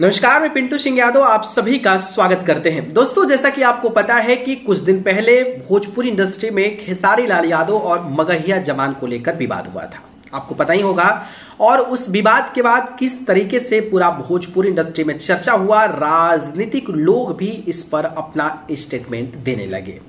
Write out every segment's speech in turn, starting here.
नमस्कार, मैं पिंटू सिंह यादव आप सभी का स्वागत करते हैं। दोस्तों, जैसा कि आपको पता है कि कुछ दिन पहले भोजपुरी इंडस्ट्री में खेसारी लाल यादव और मगहिया जमान को लेकर विवाद हुआ था, आपको पता ही होगा। और उस विवाद के बाद किस तरीके से पूरा भोजपुरी इंडस्ट्री में चर्चा हुआ, राजनीतिक लोग भी इस पर अपना स्टेटमेंट देने लगे।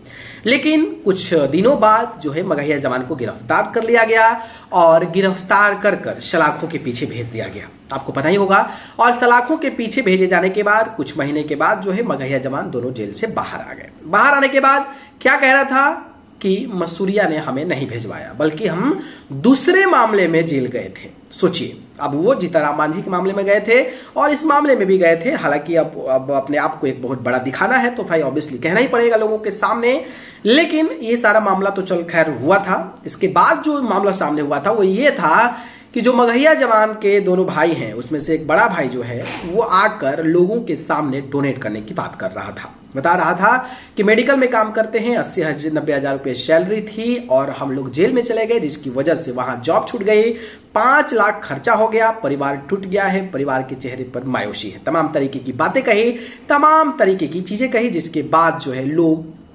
लेकिन कुछ दिनों बाद जो है मगहिया जमान को गिरफ्तार कर लिया गया और गिरफ्तार कर सलाखों के पीछे भेज दिया गया, आपको पता ही होगा। और सलाखों के पीछे भेजे जाने के बाद कुछ महीने के बाद जो है मगहिया जमान दोनों जेल से बाहर आ गए। बाहर आने के बाद क्या कह रहा था कि मसूरिया ने हमें नहीं भेजवाया, बल्कि हम दूसरे मामले में जेल गए थे। सोचिए, अब वो जीताराम मांझी के मामले में गए थे और इस मामले में भी गए थे। हालांकि अब अपने आप को एक बहुत बड़ा दिखाना है तो भाई ऑब्वियसली कहना ही पड़ेगा लोगों के सामने। लेकिन ये सारा मामला तो चल खैर हुआ था। इसके बाद जो मामला सामने हुआ था वो ये था कि जो मगहिया जमान के दोनों भाई हैं उसमें से एक बड़ा भाई जो है वो आकर लोगों के सामने डोनेट करने की बात कर रहा था। बता रहा था कि मेडिकल में काम करते हैं, 80-90 हज़ार रुपये सैलरी थी और हम लोग जेल में चले गए जिसकी वजह से वहां जॉब छूट गई, 5 लाख खर्चा हो गया, परिवार टूट गया है, परिवार के चेहरे पर मायूसी है। तमाम तरीके की बातें कही, तमाम तरीके की चीजें कही, जिसके बाद जो है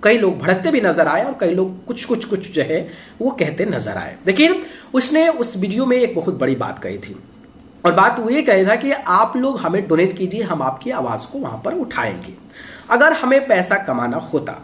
कई लोग भड़कते भी नजर आए और कई लोग कुछ जो है वो कहते नजर आए। देखिए, उसने उस वीडियो में एक बहुत बड़ी बात कही थी और बात वो ये कही था कि आप लोग हमें डोनेट कीजिए, हम आपकी आवाज को वहां पर उठाएंगे। अगर हमें पैसा कमाना होता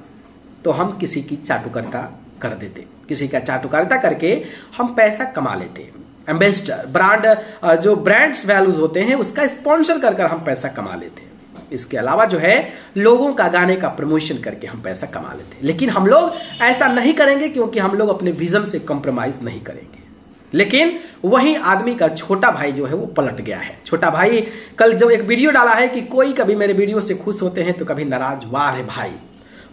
तो हम किसी की चाटुकारिता कर देते, किसी का चाटुकारिता करके हम पैसा कमा लेते। एम्बेसडर ब्रांड, जो ब्रांड्स वैल्यूज होते हैं उसका स्पॉन्सर कर हम पैसा कमा लेते। इसके अलावा जो है लोगों का गाने का प्रमोशन करके हम पैसा कमा लेते। लेकिन हम लोग ऐसा नहीं करेंगे क्योंकि हम लोग अपने विजन से कॉम्प्रोमाइज नहीं करेंगे। लेकिन वही आदमी का छोटा भाई जो है वो पलट गया है। छोटा भाई कल जो एक वीडियो डाला है कि कोई कभी मेरे वीडियो से खुश होते हैं तो कभी नाराज, वाह रे भाई।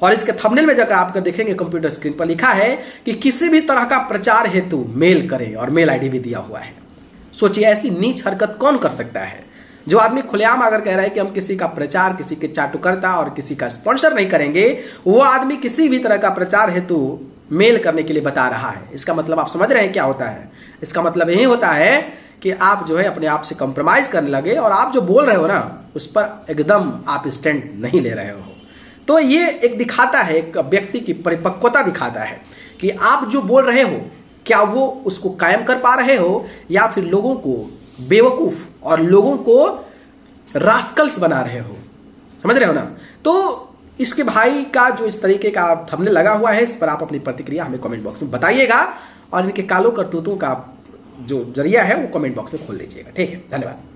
और इसके थंबनेल में जाकर आप देखेंगे कंप्यूटर स्क्रीन पर लिखा है कि किसी भी तरह का प्रचार हेतु मेल करें और मेल आईडी भी दिया हुआ है। सोचिए, ऐसी नीच हरकत कौन कर सकता है? जो आदमी खुलेआम अगर कह रहा है कि हम किसी का प्रचार, किसी के चाटुकारिता और किसी का स्पॉन्सर नहीं करेंगे, वो आदमी किसी भी तरह का प्रचार हेतु मेल करने के लिए बता रहा है। इसका मतलब आप समझ रहे हैं क्या होता है? इसका मतलब यही होता है कि आप जो है अपने आप से कॉम्प्रोमाइज करने लगे और आप जो बोल रहे हो ना उस पर एकदम आप स्टैंड नहीं ले रहे हो। तो ये एक दिखाता है, एक व्यक्ति की परिपक्वता दिखाता है कि आप जो बोल रहे हो क्या वो उसको कायम कर पा रहे हो या फिर लोगों को बेवकूफ और लोगों को रास्कल्स बना रहे हो। समझ रहे हो ना? तो इसके भाई का जो इस तरीके का थंबनेल लगा हुआ है, इस पर आप अपनी प्रतिक्रिया हमें कमेंट बॉक्स में बताइएगा और इनके कालो करतूतों का जो जरिया है वो कमेंट बॉक्स में खोल लीजिएगा। ठीक है, धन्यवाद।